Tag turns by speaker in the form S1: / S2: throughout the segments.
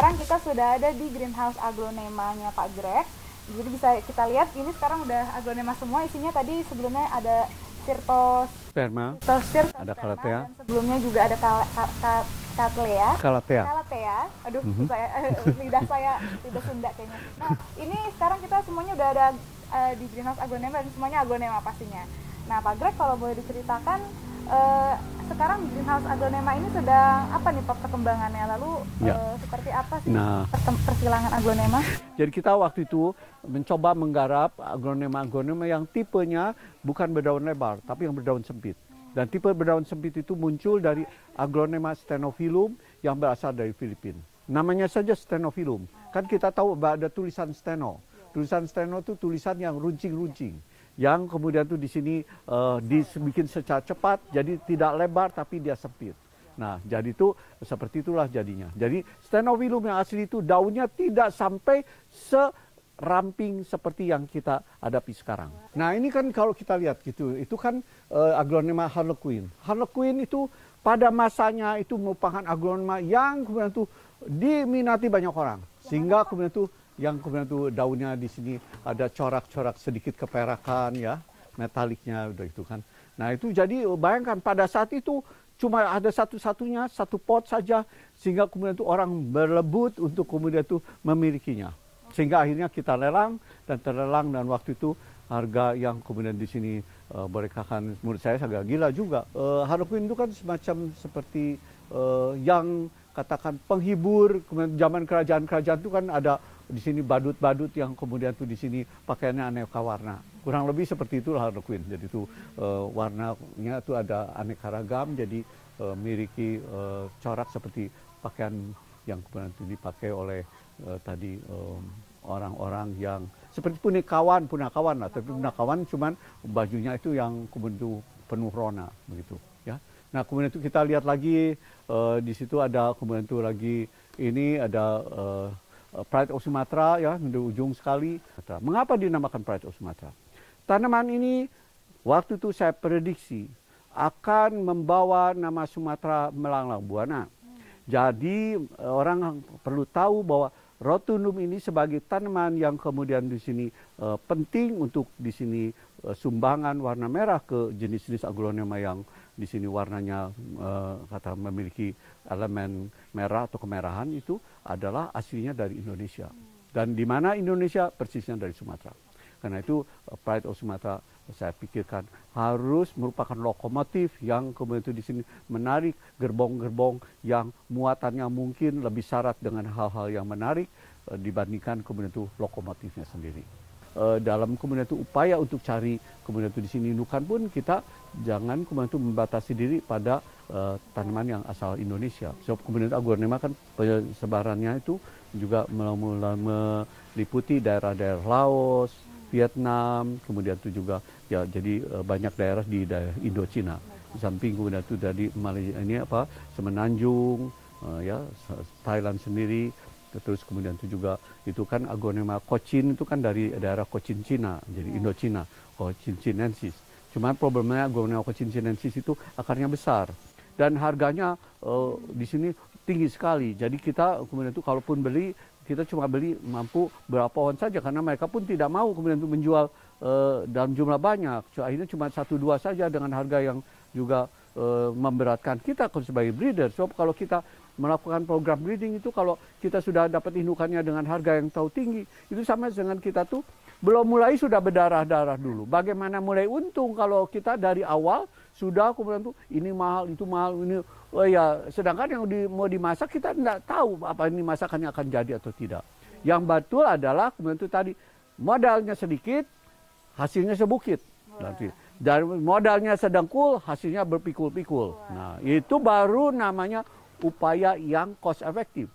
S1: sekarang kita sudah ada di greenhouse aglonemanya Pak Greg. Jadi bisa kita lihat ini sekarang udah aglonema semua, isinya tadi sebelumnya ada
S2: Sperma, ada Calathea,
S1: dan sebelumnya juga ada Calathea. Aduh, lidah Sunda kayaknya. Nah, ini sekarang kita semuanya udah ada di greenhouse aglonema dan semuanya aglonema pastinya. Nah, Pak Greg kalau boleh diceritakan sekarang greenhouse aglonema ini sedang apa nih Pak perkembangannya? Lalu seperti apa sih persilangan aglonema?
S2: Jadi kita waktu itu mencoba menggarap aglonema yang tipenya bukan berdaun lebar, tapi yang berdaun sempit. Dan tipe berdaun sempit itu muncul dari aglonema stenophyllum yang berasal dari Filipina. Namanya saja stenophyllum. Kan kita tahu ada tulisan steno. Tulisan steno itu tulisan yang runcing-runcing. Yang kemudian tuh di sini dibikin secara cepat, jadi tidak lebar tapi dia sempit. Nah, jadi itu seperti itulah jadinya. Jadi stenophyllum yang asli itu daunnya tidak sampai seramping seperti yang kita hadapi sekarang. Nah, ini kan kalau kita lihat gitu, itu kan aglonema harlequin. Harlequin itu pada masanya itu merupakan aglonema yang kemudian tuh diminati banyak orang, sehingga kemudian tuh daunnya di sini ada corak-corak sedikit keperakan ya, metaliknya udah itu kan. Nah itu jadi bayangkan pada saat itu cuma ada satu-satunya, satu pot saja, sehingga kemudian itu orang berebut untuk kemudian itu memilikinya. Sehingga akhirnya kita lelang dan terlelang, dan waktu itu harga yang kemudian di sini mereka kan menurut saya agak gila juga. Harlequin itu kan semacam seperti yang katakan penghibur, kemudian zaman kerajaan-kerajaan itu kan ada di sini badut-badut yang kemudian tuh di sini pakaiannya aneka warna. Kurang lebih seperti itulah harlequin. Jadi itu warnanya itu ada aneka ragam, jadi memiliki corak seperti pakaian yang kemudian itu dipakai oleh orang-orang yang seperti punakawan lah, tapi punakawan cuman bajunya itu yang kemudian itu penuh rona begitu ya. Nah kemudian itu kita lihat lagi di situ ada kemudian itu lagi ini ada Pride of Sumatra ya, di ujung sekali. Mengapa dinamakan Pride of Sumatra? Tanaman ini waktu itu saya prediksi akan membawa nama Sumatera melanglang buana. Jadi orang perlu tahu bahwa rotundum ini sebagai tanaman yang kemudian di sini penting untuk di sini sumbangan warna merah ke jenis-jenis aglonema yang di sini warnanya memiliki elemen merah atau kemerahan, itu adalah aslinya dari Indonesia. Dan di mana Indonesia? Persisnya dari Sumatera. Karena itu Pride of Sumatra saya pikirkan harus merupakan lokomotif yang kemudian itu di sini menarik gerbong-gerbong yang muatannya mungkin lebih syarat dengan hal-hal yang menarik dibandingkan kemudian itu lokomotifnya sendiri. Dalam kemudian itu upaya untuk cari kemudian itu di sini indukan pun kita jangan kemudian itu membatasi diri pada tanaman yang asal Indonesia. So kemudian itu aglonema kan penyebarannya itu juga meliputi daerah-daerah Laos, Vietnam, kemudian itu juga ya jadi banyak daerah di daerah Indochina. Di samping kemudian itu dari Malaysia ini Semenanjung, ya Thailand sendiri. Terus kemudian itu juga itu kan aglonema Cochin itu kan dari daerah Cochin Cina, jadi Indochina, Cochin Chinensis. Cuma problemnya aglonema Cochin Chinensis itu akarnya besar dan harganya di sini tinggi sekali. Jadi kita kemudian itu kalaupun beli, kita cuma beli mampu berapa pohon saja karena mereka pun tidak mau kemudian itu menjual dalam jumlah banyak. Akhirnya cuma 1-2 saja dengan harga yang juga memberatkan kita sebagai breeder. So kalau kita melakukan program breeding itu, kalau kita sudah dapat indukannya dengan harga yang tahu tinggi, itu sama dengan kita tuh belum mulai sudah berdarah-darah dulu. Bagaimana mulai untung kalau kita dari awal sudah kemudian tuh ini mahal, itu mahal, ini sedangkan yang mau dimasak kita tidak tahu apa ini masakannya akan jadi atau tidak. Yang betul adalah kemudian itu tadi modalnya sedikit, hasilnya sebukit. Nanti dari modalnya sedengkul, hasilnya berpikul-pikul. Nah, itu baru namanya upaya yang cost efektif.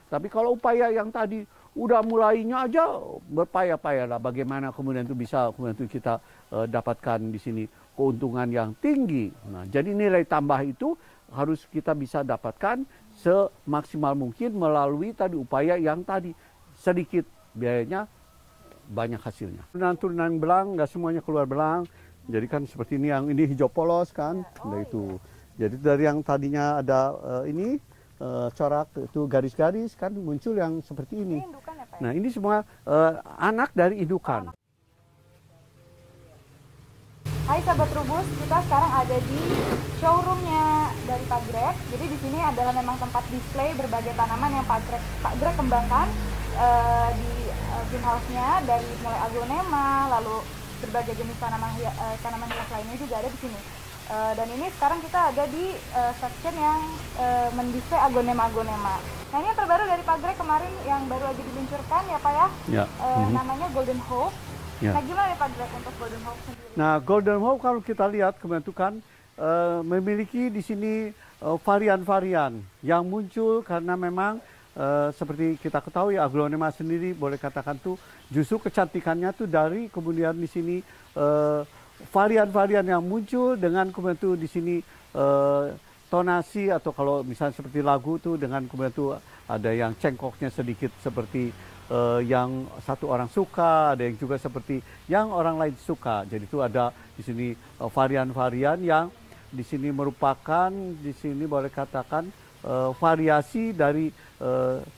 S2: Tapi kalau upaya yang tadi udah mulainya aja berpaya-paya lah, bagaimana kemudian itu bisa kemudian itu kita dapatkan di sini keuntungan yang tinggi. Nah, jadi nilai tambah itu harus kita bisa dapatkan semaksimal mungkin melalui tadi upaya yang tadi sedikit biayanya banyak hasilnya. Turunan belang nggak semuanya keluar belang. Jadi kan seperti ini, yang ini hijau polos kan, nah itu. Jadi dari yang tadinya ada ini corak itu garis-garis kan muncul yang seperti ini.
S1: Ini indukan ya Pak?
S2: Nah ini semua anak dari indukan.
S1: Hai Sahabat Trubus, kita sekarang ada di showroomnya dari Pak Greg. Jadi di sini adalah memang tempat display berbagai tanaman yang Pak Greg kembangkan di greenhouse-nya, dari mulai aglonema, lalu berbagai jenis tanaman hias lainnya juga ada di sini. Dan ini sekarang kita ada di section yang mendisplay aglonema. Nah ini yang terbaru dari Pak Greg kemarin yang baru aja diluncurkan ya Pak ya, namanya Golden Hope.
S2: Ya.
S1: Nah gimana nih Pak Greg untuk Golden Hope sendiri?
S2: Nah Golden Hope kalau kita lihat kebentukan memiliki di sini varian-varian yang muncul karena memang seperti kita ketahui aglonema sendiri boleh katakan tuh justru kecantikannya tuh dari kemudian di sini varian-varian yang muncul dengan kemudian tuh di sini tonasi atau kalau misalnya seperti lagu tuh dengan kemudian tuh ada yang cengkoknya sedikit seperti yang satu orang suka, ada yang juga seperti yang orang lain suka. Jadi itu ada di sini varian-varian yang di sini merupakan di sini boleh katakan variasi dari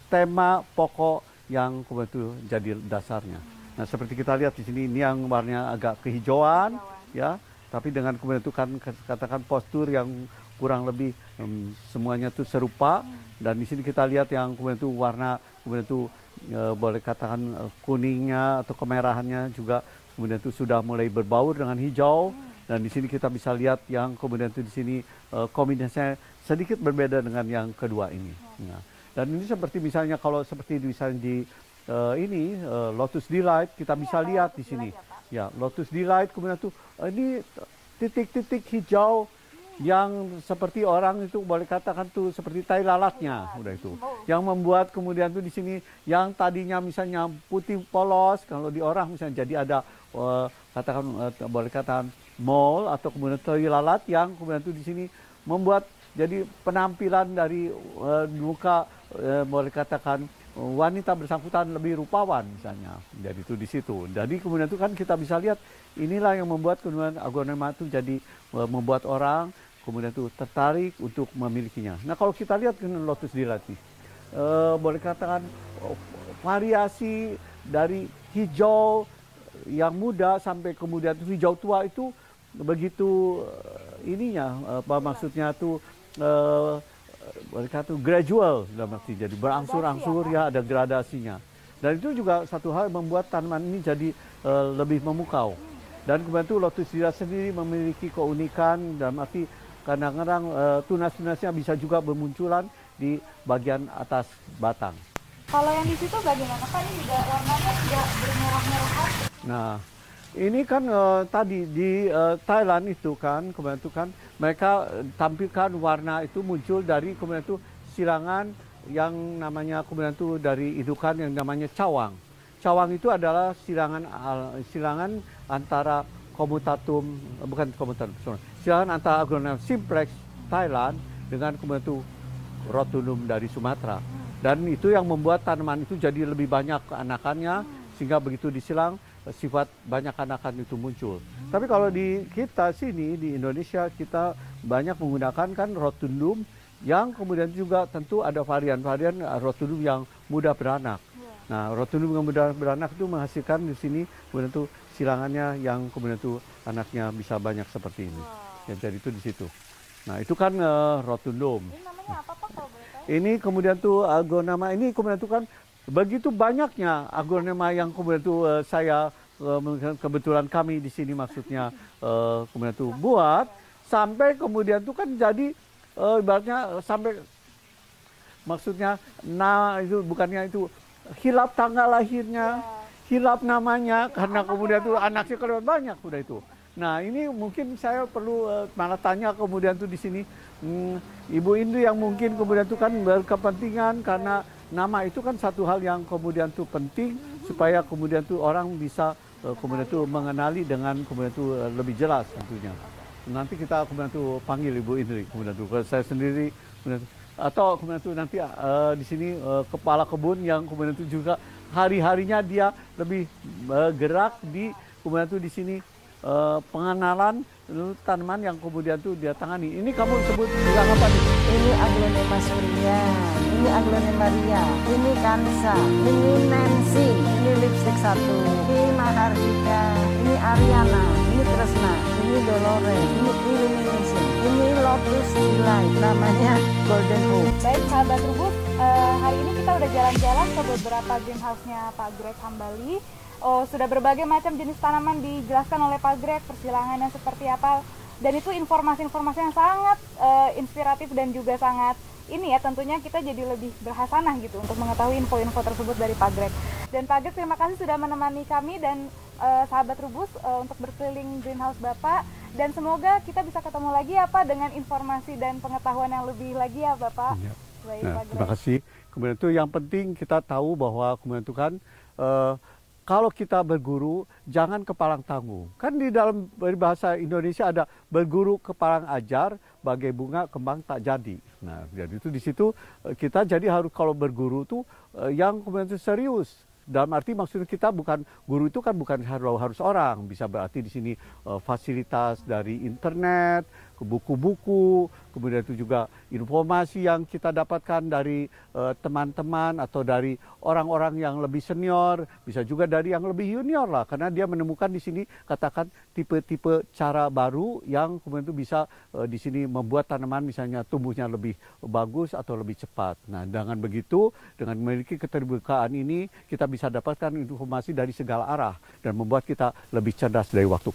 S2: tema pokok yang kemudian itu jadi dasarnya. Nah seperti kita lihat di sini ini yang warnanya agak kehijauan, ya, tapi dengan kemudian itu kan katakan postur yang kurang lebih semuanya itu serupa. Dan di sini kita lihat yang kemudian itu warna kemudian itu boleh katakan kuningnya atau kemerahannya juga kemudian itu sudah mulai berbaur dengan hijau. Dan di sini kita bisa lihat yang kemudian itu di sini kombinasinya sedikit berbeda dengan yang kedua ini. Nah, dan ini seperti misalnya kalau seperti misalnya di Lotus Delight kita bisa lihat di sini. Ya, Lotus Delight kemudian itu ini titik-titik hijau yang seperti orang itu boleh katakan tuh seperti tai lalatnya, udah itu. Yang membuat kemudian tuh di sini yang tadinya misalnya putih polos, kalau di orang misalnya jadi ada katakan boleh katakan mole atau kemudian tai lalat yang kemudian tuh di sini membuat jadi penampilan dari muka boleh katakan wanita bersangkutan lebih rupawan misalnya. Jadi itu di situ. Jadi kemudian itu kan kita bisa lihat inilah yang membuat kemudian aglonema itu jadi membuat orang kemudian itu tertarik untuk memilikinya. Nah kalau kita lihat dengan Lotus Delight nih, boleh katakan variasi dari hijau yang muda sampai kemudian hijau tua itu begitu ininya apa maksudnya tuh boleh kata gradual dalam arti jadi berangsur-angsur ya ada gradasinya. Dan itu juga satu hal yang membuat tanaman ini jadi lebih memukau. Dan kemudian itu Lotus Delight sendiri memiliki keunikan dalam arti kadang-kadang tunas-tunasnya bisa juga bermunculan di bagian atas batang.
S1: Kalau yang di situ bagaimana Pak? Ini juga warnanya juga bermerah-merah.
S2: Nah, ini kan tadi di Thailand itu kan kemudian itu kan mereka tampilkan warna itu muncul dari kemudian itu silangan yang namanya kemudian itu dari indukan yang namanya cawang. Cawang itu adalah silangan antara komutatum, bukan komutatum, silangan antara aglonema simplex Thailand dengan kemudian itu rotundum dari Sumatera. Dan itu yang membuat tanaman itu jadi lebih banyak anakannya, sehingga begitu disilang sifat banyak anakan itu muncul. Tapi kalau di kita sini di Indonesia kita banyak menggunakan kan rotundum yang kemudian juga tentu ada varian-varian rotundum yang mudah beranak. Nah, rotundum yang mudah beranak itu menghasilkan di sini kemudian itu silangannya yang kemudian itu anaknya bisa banyak seperti ini. Ya, jadi itu di situ. Nah, itu kan rotundum.
S1: Ini namanya apa Pak kalau boleh tahu?
S2: Ini kemudian tuh aglonema ini kemudian tuh kan begitu banyaknya aglonema yang kemudian tuh saya kebetulan kami di sini maksudnya kemudian tuh buat sampai kemudian tuh kan jadi ibaratnya sampai maksudnya itu bukannya itu hilap tanggal lahirnya, hilap namanya karena kemudian tuh anaknya kelewat banyak udah itu. Nah ini mungkin saya perlu malah tanya kemudian tuh di sini Ibu Indri yang mungkin kemudian tuh kan berkepentingan karena nama itu kan satu hal yang kemudian tuh penting supaya kemudian tuh orang bisa kemudian tuh mengenali dengan kemudian tuh lebih jelas tentunya. Nanti kita kemudian tuh panggil Ibu Indri kemudian tuh saya sendiri kemudian tuh, atau kemudian tuh nanti di sini kepala kebun yang kemudian tuh juga hari-harinya dia lebih gerak di kemudian tuh di sini pengenalan tanaman yang kemudian tuh dia tangani. Ini kamu sebut bilang apa nih?
S3: Ini Aglonema surya, ini Aglonema ria, ini Kansa, ini Nancy, ini lipstick 1, ini Mahardika, ini Ariana, ini Kresna, ini Dolores, ini Illumination, ini Lotus Delight, namanya Golden Hope.
S1: Baik sahabat Trubus, hari ini kita udah jalan-jalan ke beberapa greenhouse-nya Pak Greg Hambali. Sudah berbagai macam jenis tanaman dijelaskan oleh Pak Greg, persilangannya seperti apa, dan itu informasi-informasi yang sangat inspiratif dan juga sangat ini ya, tentunya kita jadi lebih berhasanah gitu untuk mengetahui info-info tersebut dari Pak Greg. Dan Pak Greg, terima kasih sudah menemani kami dan sahabat Trubus untuk berkeliling greenhouse Bapak, dan semoga kita bisa ketemu lagi ya Pak dengan informasi dan pengetahuan yang lebih lagi ya Bapak.
S2: Ya.
S1: Baik,
S2: Nah,
S1: Pak Greg.
S2: terima kasih. Kemudian itu yang penting kita tahu bahwa kemudian itu kan kalau kita berguru jangan kepalang tanggung. Kan di dalam bahasa Indonesia ada berguru kepalang ajar, bagai bunga kembang tak jadi. Nah, jadi itu di situ kita jadi harus kalau berguru tuh yang kemudian itu serius. Dalam arti maksudnya kita bukan guru itu kan bukan harus orang, bisa berarti di sini fasilitas dari internet, buku-buku, kemudian itu juga informasi yang kita dapatkan dari teman-teman atau dari orang-orang yang lebih senior, bisa juga dari yang lebih junior lah, karena dia menemukan di sini katakan tipe-tipe cara baru yang kemudian itu bisa di sini membuat tanaman misalnya tumbuhnya lebih bagus atau lebih cepat. Nah, dengan begitu, dengan memiliki keterbukaan ini kita bisa dapatkan informasi dari segala arah dan membuat kita lebih cerdas dari waktu.